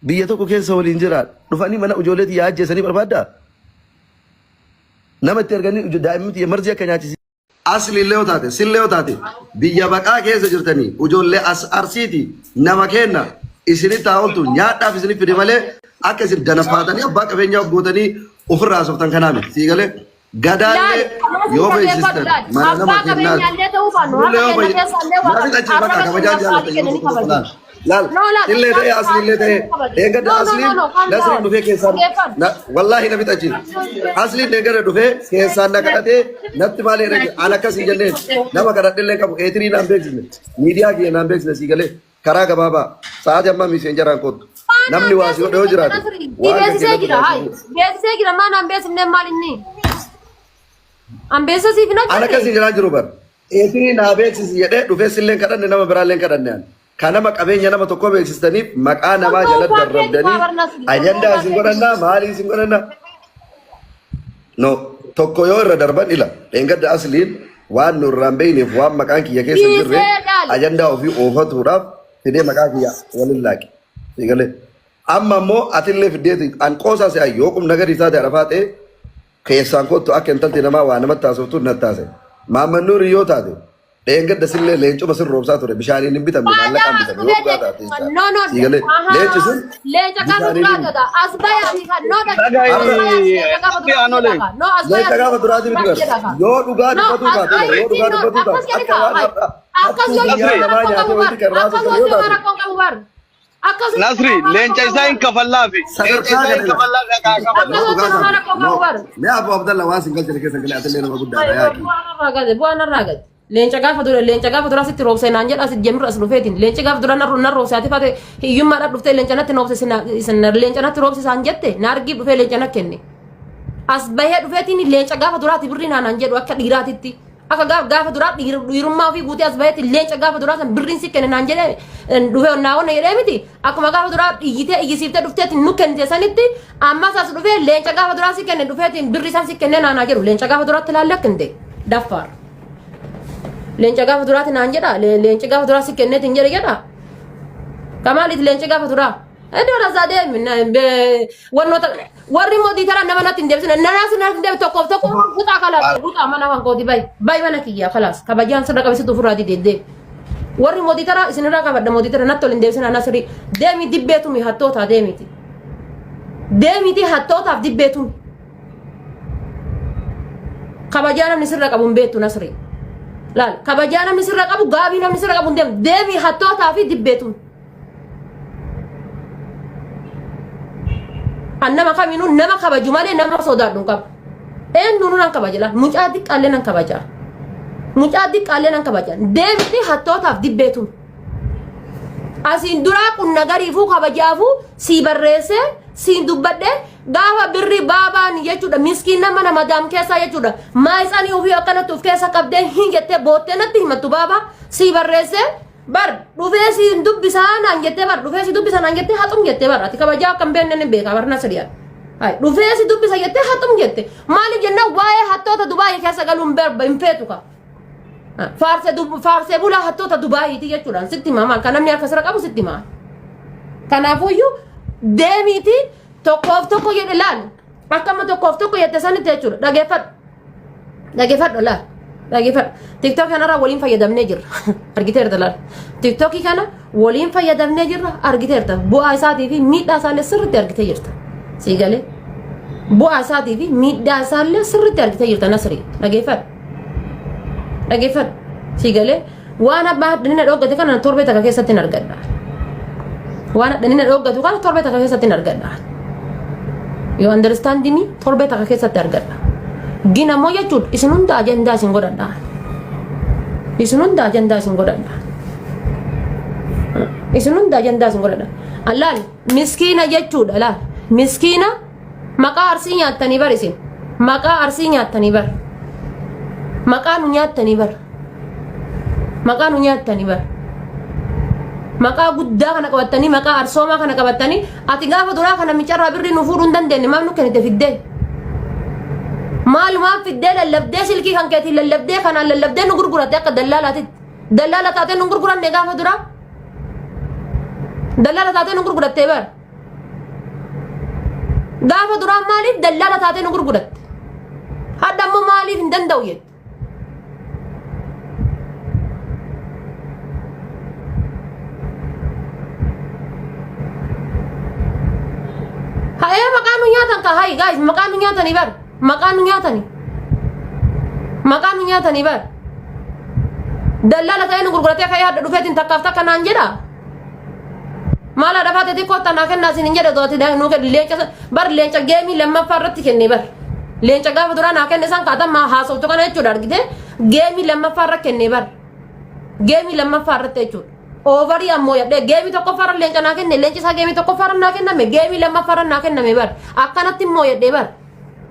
biyya tokko keessa waliin jiraadha. Dhufanii mana ijoolleetii yaajjeessanii barbaaddaa? Nama itti arganii daa'imti marzii akka nyaachisi. Asliillee yoo taate, sillee yoo taate, biyya baqaa keessa jirtanii ijoollee as arsiiti nama kenna isinitti taa'oltu nyaadhaaf isiniif fide malee akka isin danafaatanii abbaa qabeenyaa gootanii ofirraa sooftan kanaa miti. Sii galee gadaallee yoo beeksistan mana nama kennaati. Illee yoo beeksistan laal illee ta'e asliillee ta'e eeggadda asliin nasriin dhufee keessaan wallaahi na bitachi asliin eeggadda dhufee keessaan na kadhatee natti maal jedhee an akkas hin jenneen nama kadhadhillee qabu eetirii naan beeksisne miidiyaa kiyya naan beeksisne sii galee karaa gabaabaa sa'aatii ammaa miiseen jaraan kottu namni waa si godhe yoo jiraate beeksisee jira maan an beeksifne maal inni an beeksisiif na an akkas hin jiraan jiru bar eetirii naa beeksisi jedhee dhufee silleen kadhanne nama biraalleen kadhanne an kanama qabeenya nama tokko beeksistaniif maqaa namaa jalatti darrabdanii ajandaa isin godhannaa maalii isin godhannaa no tokko yoo irra darban ila dheengadda asliin waan nu irraan beeyneef waan maqaan kiyya keessa jirre ajandaa ofii oofatuudhaaf fidee maqaa kiyya waliin laaqe sigalee amma immoo atillee fiddeeti an qoosaa se'a yoo qubna gadi isaate arafaa ta'e keessaan kottu akka intalti namaa waa namatti taasiftu natti taase maamman nuuri yoo taate dheengadda sillee leencuma sin roobsaa ture bishaaniin hin bitamne maallaqaan bitame yoo dhugaa taate sigalee leenci sun leenca gaafa duraatota as bayaati kan leenca gaafa duraati miti bar yoo dhugaa dubbatu taate yoo dhugaa dubbatu taate akka waan akka guyyaa namaa nyaatee wanti kan raasu yoo taate Nasri, leenca isaa hin kafallaafi. sadarkaa gadi mee abu abdalla waan sin galchine keessa galee atillee nama guddaadha yaaki bu'aan irraa gadi leenca gaafa dura sitti roobsee naan jedha sitti jemru as dhufeetiin leenci gaafa dura nan roobsee ati fate hiyyummaadhaaf dhuftee leenca natti noobse leenca natti roobse isaan jette naargii dhufee leenca na kenne as bahee dhufeetiin leenca gaafa duraati birrii naan jedhu akka dhiiraatitti akka gaafa duraa dhiirummaa ofii guutee as baheetti leenca gaafa duraa san birriin si kenne naan jedhe dhufee naawwanna jedhee miti akkuma gaafa duraa iyyitee iyyisiiftee dhufteetiin nu kennite sanitti ammas as dhufee leenca gaafa duraa si kenne dhufeetiin birrii san si kenne naanaa jedhu leenca gaafa duraatti ilaalle akkinte daffaar leenca gaafa duraatti naan jedha leenci gaafa duraa si kenneetiin jedha kamaalitti leenci gaafa duraa Edola zade wannoota warri mootii tara nama natti hin deebisne nanaas natti deebi tokkoof tokko butaa kala butaa mana waan kooti bay mana kiyya kalaas kabajaan sadda qabisitu furaati deedde warri mootii tara isinirraa qabadda mootii tara natti olin deebisne anasri deemi dibbeetumi hattoota deemiti hattootaaf dibbeetumi kabajaa namni sirra qabu hin beektu nasri laal kabajaa namni sirra qabu gaabii namni sirra qabu hin deemi hattootaa fi dibbeetumi annama kaminu nama kabaju malee nama sodaadhu qaba eenyuun nan kabajala mucaa diqqaallee nan kabaja deemti hattootaaf dibbeetu asiin duraa kun nagariifuu kabajaafu si barreesse siin dubbadhe gaafa birri baabaan jechuudha miskiina mana madaam keessa jechuudha maayisanii ofii akkanatti of keessa qabdee hin jettee boottee natti himattu baaba si barreesse bar dhufee si dubbisaan an jettee bar dhufee si dubbisaan an jettee haxum jettee bar ati kabajaa akkam beenne beeka barna siriyaan hay dhufee si dubbisa jettee haxum jette maali jenna waa'ee hattoota dubaayii keessa galuun berba hin feetu ka faarsee bulaa hattoota dubaayiiti jechuudhaan sitti himaa maal kan namni harka sira qabu sitti himaa kanaafuyyuu deemiiti tokkoof tokko jedhe laal akkama tokkoof tokko jette sanitti jechuudha dhageeffadhu laal dhageeffadhu tiktok kanarraa waliin fayyadamnee jirra argiteerta laal tiktokii kana waliin fayyadamnee jirra argiteerta bu'aa isaatii fi miidhaa isaallee sirriitti argitee jirta sii galee bu'aa isaatii fi miidhaa isaallee sirriitti argitee jirta nasrii dhageeffadhu sii galee waan abbaa dhanina dhoggate kana torbee takka keessatti hin argadha waan dhanina dhoggatu kana torbee takka keessatti hin argadha yoo understanding torbee takka keessatti argadha gina moo jechuudha isin hunda ajandaa isin godhadha allaal miskiina jechuudha laal miskiina maqaa arsii nyaattanii bar isin maqaa arsii nyaattanii bar maqaa nu nyaattanii bar maqaa guddaa kana qabattanii maqaa arsoomaa kana qabattanii ati gaafa duraa kana micarraa birrii nu fuudhuu hin dandeenye maaf nu kennite fiddee maalumaan fiddee lallabdee silkii kan keetiin lallabdee kanaan lallabdee nu gurguratte akka dallaalaatitti dallaala taatee nu gurguranne gaafa duraa dallaala taatee nu gurgurattee bar gaafa duraan maaliif dallala taatee nu gurguratte hadda ammoo maaliif hin danda'u jette hayya maqaan nu nyaatan ka hay guys maqaan nu nyaatanii bar maqaan nu nyaatanii bar dallala ta'ee nu gurguratee ka'ee hadda dhufeetiin takkaaf takka naan jedha maala dhafaate xiqqoo tanaa kennaa isin hin jedhe dooti nu leenca bar leenca geemii lammaffaa irratti kenne bar leenca gaafa duraa naa kenne isaan kaatan maa haasoftu kana jechuudha argite geemii lammaffaa irra kenne bar geemii lammaffaa irratti jechuudha oovarii ammoo yadhee geemii tokkoffaa irra leenca naa kenne leenci isaa geemii tokkoffaa irra naa kenname geemii lammaffaa irra naa kenname bar akkanatti immoo yadhee bar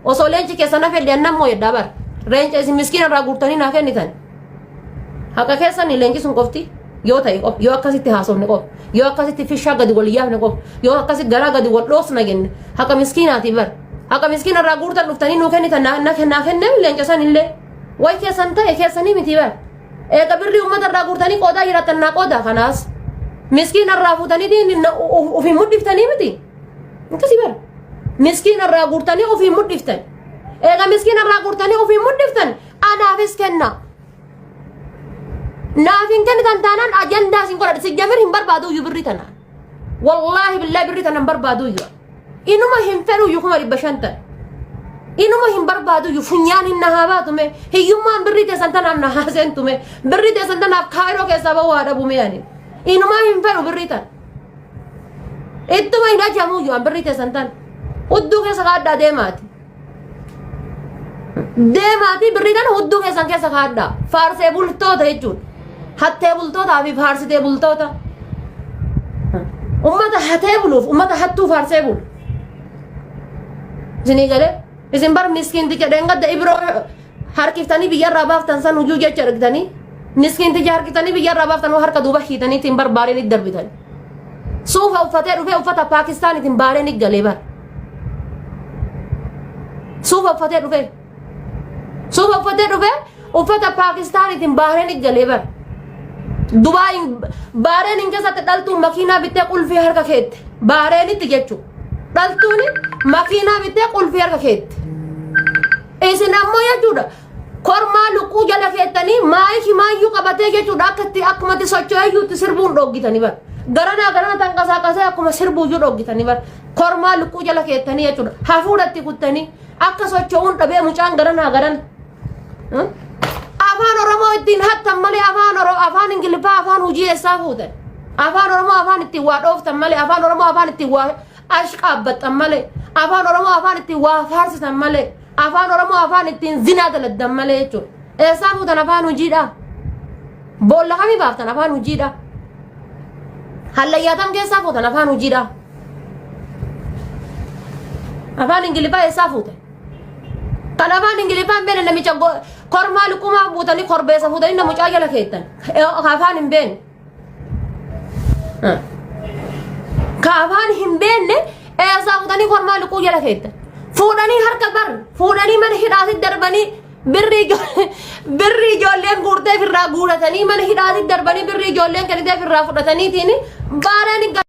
osoo leenci keessa na fedhe anna immoo yadhaa bar leenca isin miskiina irraa guurtanii naa kennitan haqa keessanii leenci sun qofti yoo ta'e qof yoo akkasitti haasofne qof yoo akkasitti fishaa gadi wal yaafne qof yoo akkasitti garaa gadi wal dhoosna jenne haqa miskiinaati bar haqa miskiina irraa guurtan dhuftanii nuu kennitan naa kenne leenca san illee way keessan ta'e keessanii miti bar eega birrii uummata irraa guurtanii qoodaa jiraatan naa qoodaa kanaas miskiina irraa fuutanii ofii muddiftanii miti akkasii bar miskiina irraa guurtanii ofii muddiftan eega miskiina irraa guurtanii ofii muddiftan anaafis kenna naafin kennitan taanaan ajandaa sin godhadhe si jamir hin barbaadu iyyuu birrii tanaan wallaahi billaahi birrii tanaan barbaadu iyyuu inuma hin fedhu iyyuu 500 inuma hin barbaadu iyyuu funyaan hin nahaa baatume hiyyummaan birrii teessan tanaaf nahaa seentume birrii teessan tanaaf kaayiroo keessaa bahuu haa dhabume yaani inuma hin fedhu birrii tan ittuma hin ajamu iyyuu an birrii teessan tan hudduu keessa kaaddaa deemaati birrii tan hudduu keessan keessa kaaddaa faarsee bultoota jechuudha hattee bultootaa fi faarsitee bultoota ummata hatee buluuf ummata hattuu faarsee bulu isinii galee isin bar miskiinticha dheengadda ibiroo harkiftanii biyyarraa baaftan san hujuu jecha argitanii miskiinticha harkiftanii biyyarraa baaftan harka duuba hiitaniitiin bar baareen itti darbitan suufa uffatee dhufee uffata paakistaaniitiin baareen itti galee bar suufa uffatee dhufee uffata paakistaaniitiin baareen itti galee bar Dubai baareen hin keessatti dhaltuun makiinaa bittee qulfii harka keetti baareenitti jechuudha dhaltuun makiinaa bittee qulfii harka keetti isin ammoo jechuudha kormaa luqquu jala keettanii maayikii maayyuu qabatee jechuudha akkatti akkumatti socho'eeyyuutti sirbuun dhoggitanii bar garana tanqasaaqasee akkuma sirbuuyyuu dhoggitanii bar kormaa luqquu jala keettanii jechuudha hafuudhatti kuttanii akka socho'uun dhabee mucaan garana afaan oromoo ittiin hattan malee afaan ingiliffaa afaan hujii eessaa fuutan afaan oromoo afaan ittiin waa dhooftan malee afaan oromoo afaan ittiin waa ashqaabbattan malee afaan oromoo afaan ittiin waa faarsitan malee afaan oromoo afaan ittiin zinaa daladdan malee jechuudha eessaa fuutan afaan hujiidha boolla kamii baaftan afaan hujiidha hallayyaatan keessaa fuutan afaan hujiidha afaan ingiliffaa eessaa fuutan kan afaan ingiliffaan beene namicha kormaa luqumaa buutanii korbeessa fuutanii namucaa jala keettan afaan hin beenne ka afaan hin beenne eessaa fuutanii kormaa luquu jala keettan fuudhanii harka bar fuudhanii mana hidhaatti darbanii birrii ijoolleen guurtee firraa guuratanii mana hidhaatti darbanii birrii ijoolleen kennitee firraa fudhataniitiin baareen